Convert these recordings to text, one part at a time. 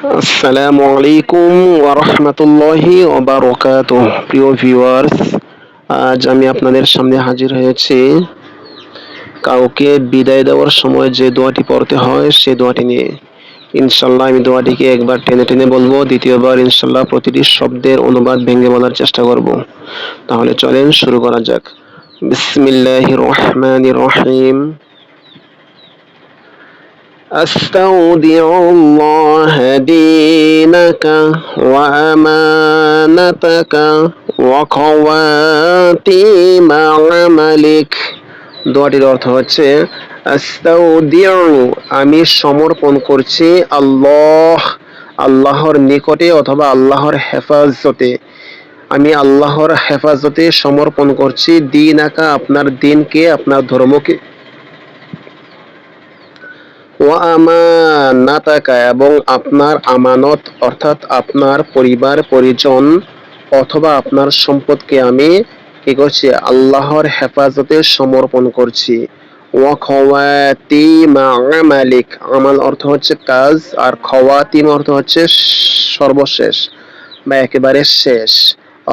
আসসালামু আলাইকুম ওয়া রাহমাতুল্লাহি ওয়া বারাকাতুহু। প্রিয় ভিউয়ার্স, আজ আমি আপনাদের সামনে হাজির হয়েছি কাউকে বিদায় দেওয়ার সময় যে দোয়াটি পড়তে হয় সে দোয়াটি নিয়ে। ইনশাআল্লাহ আমি দোয়াটিকে একবার টেনে টেনে বলবো, দ্বিতীয়বার ইনশাআল্লাহ প্রতিটি শব্দের অনুবাদ ভেঙে বলার চেষ্টা করব। তাহলে চলেন শুরু করা যাক। বিসমিল্লাহির রহমানির রহিম। أستودع الله دينك وأمانتك وخواتيم عملك। দোয়াটির অর্থ হচ্ছে আস্তাউদিউ, আমি সমর্পণ করছি আল্লাহর নিকটে অথবা আল্লাহর হেফাজতে। আমি আল্লাহর হেফাজতে সমর্পণ করছি দীনাকা, আপনার দিনকে, আপনার ধর্মকে, ওয়া আমানাতাকা, এবং আপনার আমানত অর্থাৎ আপনার পরিবার পরিজন অথবা আপনার সম্পদকে আমি কি করছি? আল্লাহর হেফাজতে সমর্পণ করছি। ওয়া খাওয়াতিম আমালিক, আমাল অর্থ হচ্ছে কাজ, আর খাওয়াতিম অর্থ হচ্ছে সর্বশেষ বা একেবারে শেষ,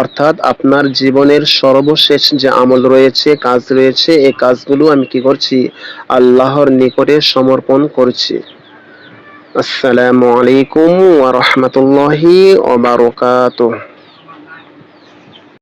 অর্থাৎ আপনার জীবনের সর্বশেষ যে আমল রয়েছে, কাজ রয়েছে, এই কাজগুলো আমি কি করছি? আল্লাহর নিকটে সমর্পণ করছি। আসসালামু আলাইকুম ওয়া রাহমাতুল্লাহি ওয়া বারাকাতুহু।